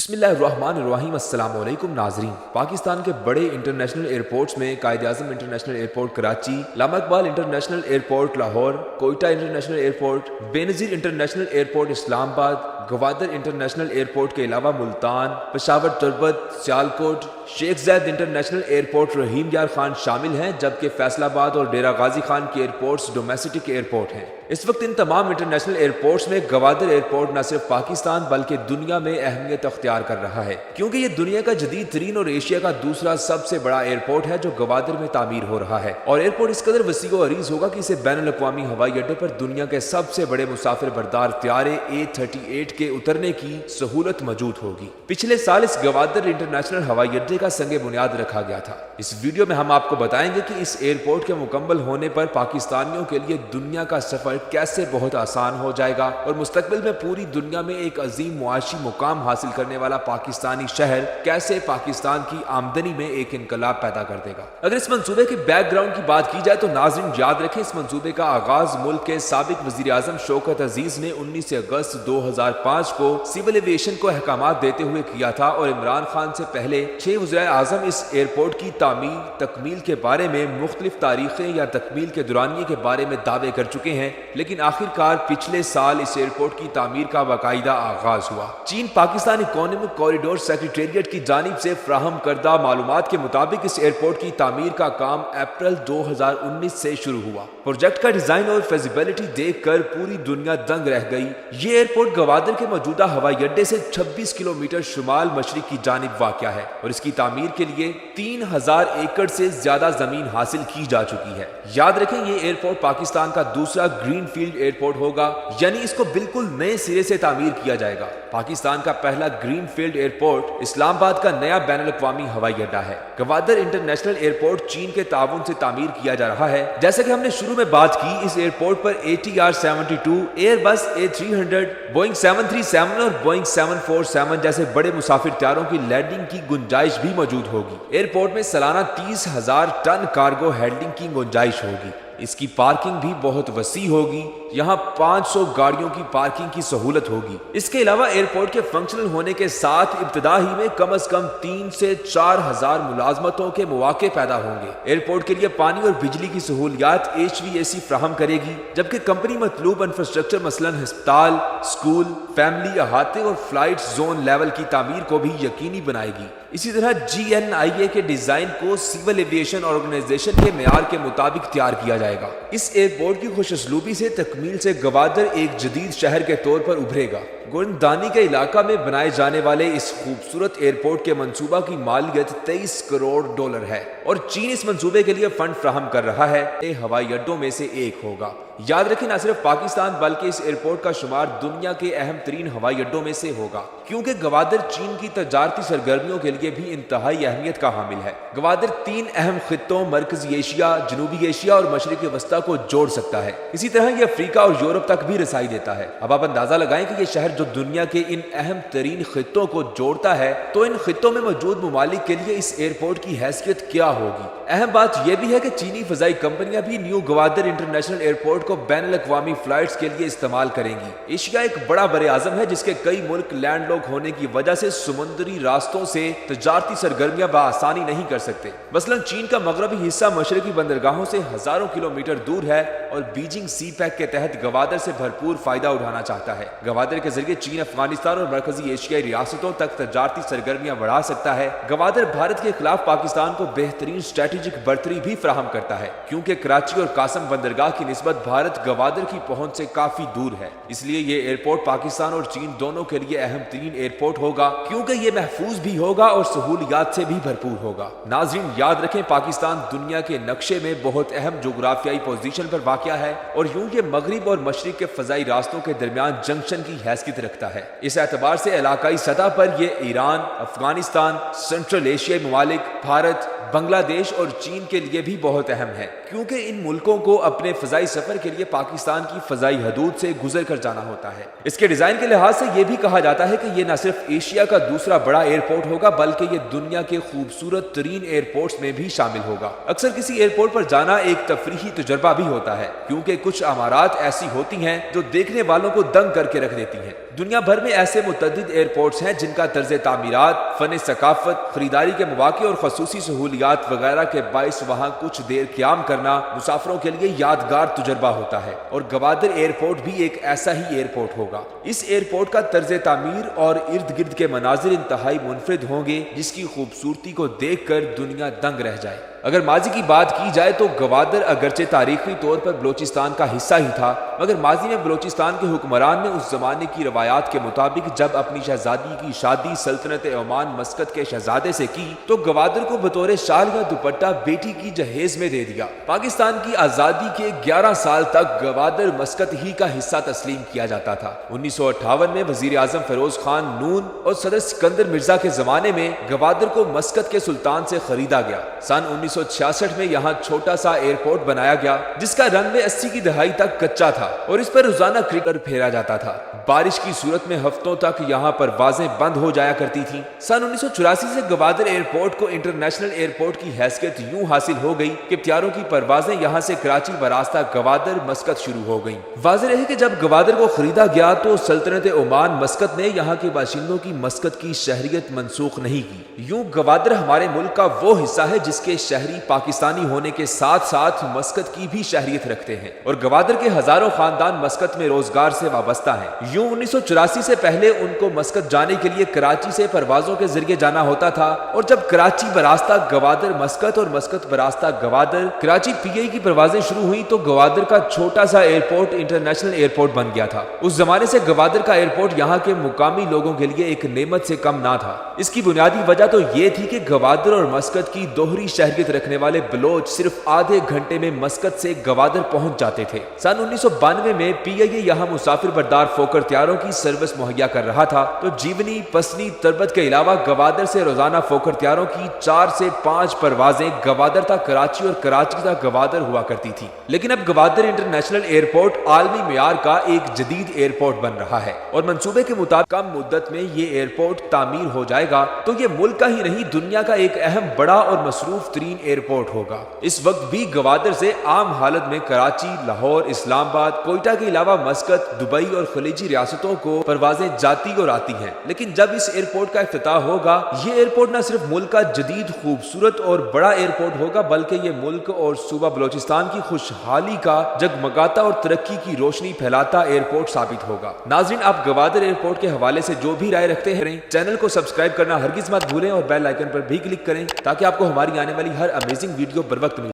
बिस्मिल्लाहिर्रहमानिर्रहीम। अस्सलाम वालेकुम नाजरीन। पाकिस्तान के बड़े इंटरनेशनल एयरपोर्ट्स में Quaid Azam international airport Karachi, Allama Iqbal international airport Lahore, Quetta international airport, Benazir international airport Islamabad, Gwadar international airport के अलावा मुल्तान, पेशावर तुर्बत, सियालकोट, शेख ज़ैद इंटरनेशनल एयरपोर्ट रहीम यार खान शामिल हैं, जबकि फैसलाबाद और डेरा गाजी खान के एयरपोर्ट्स डोमेस्टिक एयरपोर्ट हैं। इस वक्त इन तमाम इंटरनेशनल एयरपोर्ट्स में गवादर एयरपोर्ट न सिर्फ पाकिस्तान बल्कि दुनिया में अहमियत अख्तियार कर रहा है, क्योंकि ये दुनिया का जदीद तरीन और एशिया का दूसरा सबसे बड़ा एयरपोर्ट है जो गवादर में तामीर हो रहा है। और एयरपोर्ट इस कदर वसी व अरीज होगा कि इसे बैनुल-अक़वामी हवाई अड्डे पर दुनिया के सबसे बड़े मुसाफिर बरदार त्यारे A38 के उतरने की सहूलत मौजूद होगी। पिछले साल इस गवादर इंटरनेशनल हवाई अड्डे का संगे बुनियाद रखा गया था। इस वीडियो में हम आपको बताएंगे कि इस एयरपोर्ट के मुकम्मल होने पर पाकिस्तानियों के लिए दुनिया का सफर कैसे बहुत आसान हो जाएगा और मुस्तकबिल में पूरी दुनिया में एक अजीम मुआशी मुकाम हासिल करने वाला पाकिस्तानी शहर कैसे पाकिस्तान की आमदनी में एक इनकलाब पैदा कर देगा। अगर इस मंसूबे के बैकग्राउंड की बात की जाए तो नाज़रीन याद रखें, इस मंसूबे का आगाज मुल्क के साबिक वजीर आजम शौकत अजीज ने 19 अगस्त 2005 को सिविल एविएशन को अहकामात देते हुए किया था और इमरान खान से पहले 6 वज़ीर आजम इस एयरपोर्ट की तामीर तकमील के बारे में मुख्तलिफ तारीखें या तकमील के दुरानिये के बारे में दावे कर चुके हैं, लेकिन आखिरकार पिछले साल इस एयरपोर्ट की तामीर का बाकायदा आगाज हुआ। चीन पाकिस्तान इकोनॉमिक कॉरिडोर सेक्रेटेरिएट की जानिब से फ्राहम करदा मालूमात के मुताबिक इस एयरपोर्ट की तामीर का काम अप्रैल 2019 से शुरू हुआ। प्रोजेक्ट का डिजाइन और फिजिबिलिटी देखकर पूरी दुनिया दंग रह गई। ये एयरपोर्ट गवादर के मौजूदा हवाई अड्डे से 26 किलोमीटर शुमाल मशरिक की जानिब वाक़या है और इसकी तामीर के लिए 3000 एकड़ से ज्यादा जमीन हासिल की जा चुकी है। याद रखें, ये एयरपोर्ट पाकिस्तान का दूसरा ग्रीन फील्ड एयरपोर्ट होगा, यानी इसको बिल्कुल नए सिरे से तामीर किया जाएगा। पाकिस्तान का पहला ग्रीन फील्ड एयरपोर्ट इस्लामाबाद का नया बैनुल-अक़वामी हवाई अड्डा है। गवादर इंटरनेशनल एयरपोर्ट चीन के ताउन से तामीर किया जा रहा है। जैसा कि हमने शुरू में बात की, इस एयरपोर्ट पर ATR-72, एयरबस A300, बोइंग 737 और बोइंग 747 जैसे बड़े मुसाफिर त्यारों की लैंडिंग की गुंजाइश भी मौजूद होगी। एयरपोर्ट में सालाना 30,000 टन कार्गो हैंडलिंग की गुंजाइश होगी। इसकी पार्किंग भी बहुत वसी होगी, यहाँ 500 गाड़ियों की पार्किंग की सहूलत होगी। इसके अलावा एयरपोर्ट के फंक्शनल होने के साथ इब्तिदा ही में कम से कम 3 से 4,000 मुलाजमतों के मौके पैदा होंगे। एयरपोर्ट के लिए पानी और बिजली की सहूलियात HVAC फ्राहम करेगी, जबकि कंपनी मतलूब इंफ्रास्ट्रक्चर मसलन अस्पताल, स्कूल, फैमिली अहाते और फ्लाइट जोन लेवल की तामीर को भी यकीनी बनाएगी। इसी तरह GNIA के डिजाइन को सिविल एविएशन ऑर्गेनाइजेशन के मेयार के मुताबिक तैयार किया जाएगा। इस एयरपोर्ट की खुशअस्लूबी से तकमील से गवादर एक जदीद शहर के तौर पर उभरेगा। गोरदानी के इलाका में बनाए जाने वाले इस खूबसूरत एयरपोर्ट के मंसूबा की मालियत $23 करोड़ है और चीन इस मंसूबे के लिए फंड फ्राहम कर रहा है। हवाई अड्डों में से एक होगा। याद रखें, न सिर्फ पाकिस्तान बल्कि इस एयरपोर्ट का शुमार दुनिया के अहम तरीन हवाई अड्डों में से होगा, क्योंकि गवादर चीन की तजारती सरगर्मियों के लिए भी इंतहाई अहमियत का हामिल है। गवादर 3 अहम खित्तों मरकजी एशिया, जनूबी एशिया और मशरिक वस्ता को जोड़ सकता है। इसी तरह ये अफ्रीका और यूरोप तक भी रसाई देता है। अब आप अंदाजा लगाएं कि ये शहर जो दुनिया के इन अहम तरीन खित्तों को जोड़ता है, तो इन खित्तों में मौजूद ममालिक के लिए इस एयरपोर्ट की हैसियत क्या होगी। अहम बात यह भी है कि चीनी फजाई कंपनियां भी न्यू गवादर इंटरनेशनल एयरपोर्ट को बैनुल-अक़वामी फ्लाइट्स के लिए इस्तेमाल करेंगी। एशिया एक बड़ा बर आजम है जिसके कई मुल्क लैंडलॉक होने की वजह से समुद्री रास्तों से तजारती सरगर्मियां बआसानी नहीं कर सकते। मसलन चीन का मगरबी हिस्सा मशरकी बंदरगाहों से हजारों किलोमीटर दूर है और बीजिंग सी पैक के तहत गवादर से भरपूर फायदा उठाना चाहता है। गवादर के जरिए चीन अफगानिस्तान और मरकजी एशियाई रियासतों तक तजारती सरगर्मियां बढ़ा सकता है। गवादर भारत के खिलाफ पाकिस्तान को बेहतरीन स्ट्रेटेजिक बर्तरी भी फ्राहम करता है, क्योंकि कराची और कासम बंदरगाह की निस्बत भारत गवादर की पहुंच से काफी दूर है। इसलिए ये एयरपोर्ट पाकिस्तान और चीन दोनों के लिए अहम तरीन एयरपोर्ट होगा, क्योंकि ये महफूज भी होगा और सहूलियात से भी भरपूर होगा। नाज़रीन याद रखें, पाकिस्तान दुनिया के नक्शे में बहुत अहम जोग्राफियाई पोजीशन पर वाक़या है और यूं ये मगरिब और मशरिक के फजाई रास्तों के दरमियान जंक्शन की हैसियत रखता है। इस एतबार से इलाकाई सतह पर ये ईरान, अफगानिस्तान, सेंट्रल एशियाई ममालिक, भारत, बांग्लादेश और चीन के लिए भी बहुत अहम है, क्योंकि इन मुल्कों को अपने फजाई सफर के लिए पाकिस्तान की फजाई हदूद से गुजर कर जाना होता है। इसके डिजाइन के लिहाज से यह भी कहा जाता है कि यह न सिर्फ एशिया का दूसरा बड़ा एयरपोर्ट होगा, बल्कि यह दुनिया के खूबसूरत तरीन एयरपोर्ट्स में भी शामिल होगा। अक्सर किसी एयरपोर्ट पर जाना एक तफरीही तजुर्बा भी होता है, क्योंकि कुछ अमारात ऐसी होती हैं जो देखने वालों को दंग करके रख देती हैं। دنیا بھر میں ایسے متعدد ایئرپورٹس ہیں جن کا طرز تعمیرات، فن ثقافت، خریداری کے مواقع اور خصوصی سہولیات وغیرہ کے باعث وہاں کچھ دیر قیام کرنا مسافروں کے لیے یادگار تجربہ ہوتا ہے، اور گوادر ایئرپورٹ بھی ایک ایسا ہی ایئرپورٹ ہوگا۔ اس ایئرپورٹ کا طرز تعمیر اور ارد گرد کے مناظر انتہائی منفرد ہوں گے، جس کی خوبصورتی کو دیکھ کر دنیا دنگ رہ جائے۔ اگر ماضی کی بات کی جائے تو گوادر اگرچہ تاریخی طور پر بلوچستان کا حصہ ہی تھا، مگر ماضی میں بلوچستان کے حکمران نے اس زمانے کی روایات کے مطابق جب اپنی شہزادی کی شادی سلطنت عمان مسقط کے شہزادے سے کی تو گوادر کو بطور شال یا دوپٹہ بیٹی کی جہیز میں دے دیا۔ پاکستان کی آزادی کے 11 سال تک گوادر مسقط ہی کا حصہ تسلیم کیا جاتا تھا۔ 1958 میں وزیر اعظم فیروز خان نون اور صدر سکندر مرزا کے زمانے میں گوادر کو مسقط کے سلطان سے خریدا گیا۔ سن 1966 میں یہاں چھوٹا سا ایئرپورٹ بنایا گیا جس کا رن وے 80 کی دہائی تک کچا تھا اور اس پر روزانہ کرکٹ پھیرا جاتا تھا۔ بارش کی صورت میں ہفتوں تک یہاں پروازیں بند ہو جایا کرتی تھیں۔ سن 1984 سے گوادر ایئرپورٹ کو انٹرنیشنل ایئرپورٹ کی حیثیت یوں حاصل ہو گئی کہ طیاروں کی پروازیں یہاں سے کراچی براستہ گوادر مسقط شروع ہو گئیں۔ واضح رہے کہ جب گوادر کو خریدا گیا تو سلطنت عمان مسقط نے یہاں کے باشندوں کی مسقط کی شہریت منسوخ نہیں کی۔ یوں گوادر ہمارے ملک کا وہ حصہ ہے جس کے شہری پاکستانی ہونے کے ساتھ ساتھ مسقط کی بھی شہریت رکھتے ہیں، اور گوادر کے ہزاروں خاندان مسقط میں روزگار سے وابستہ ہیں۔ یوں 1984 سے پہلے ان کو مسقط جانے کے لیے کراچی سے پروازوں کے ذریعے جانا ہوتا تھا، اور جب کراچی براستہ گوادر مسقط اور مسقط براستہ گوادر کراچی پی آئی کی پروازیں شروع ہوئیں تو گوادر کا چھوٹا سا ایئرپورٹ انٹرنیشنل ایئرپورٹ بن گیا تھا۔ اس زمانے سے گوادر کا ایئرپورٹ یہاں کے مقامی لوگوں کے لیے ایک نعمت سے کم نہ تھا۔ اس کی بنیادی وجہ تو یہ تھی کہ گوادر اور مسقط کی دوہری شہریت رکھنے والے بلوچ صرف آدھے گھنٹے میں مسقط سے گوادر پہنچ جاتے تھے۔ سن 1992 میں پی آئی اے یہاں مسافر بردار فوکر طیاروں کی سروس مہیا کر رہا تھا تو جیونی، پسنی، تربت کے علاوہ گوادر سے روزانہ فوکر طیاروں کی 4 سے 5 پروازیں گوادر تا کراچی اور کراچی تا گوادر ہوا کرتی تھی۔ لیکن اب گوادر انٹرنیشنل ایئرپورٹ عالمی معیار کا ایک جدید ایئرپورٹ بن رہا ہے، اور منصوبے کے مطابق کم مدت میں یہ ایئرپورٹ تعمیر ہو جائے گا تو یہ ملک کا ہی نہیں دنیا کا ایک اہم، بڑا اور مصروف ترین ایئرپورٹ ہوگا۔ اس وقت بھی گوادر سے عام حالت میں کراچی، لاہور، اسلام آباد، کوئٹہ کے علاوہ مسقط، دبئی اور خلیجی ریاستوں کو پروازیں جاتی اور آتی ہیں، لیکن جب اس ایئرپورٹ کا افتتاح ہوگا یہ ایئرپورٹ نہ صرف ملک کا جدید، خوبصورت اور بڑا ایئرپورٹ ہوگا بلکہ یہ ملک اور صوبہ بلوچستان کی خوشحالی کا جگمگاتا اور ترقی کی روشنی پھیلاتا ایئرپورٹ ثابت ہوگا۔ ناظرین، آپ گوادر ایئرپورٹ کے حوالے سے جو بھی رائے رکھتے ہیں چینل کو سبسکرائب کرنا ہرگز مت بھولیں اور بیل آئیکن پر بھی کلک کریں تاکہ آپ کو ہماری آنے والی ہر امیزنگ ویڈیو بر وقت ملے۔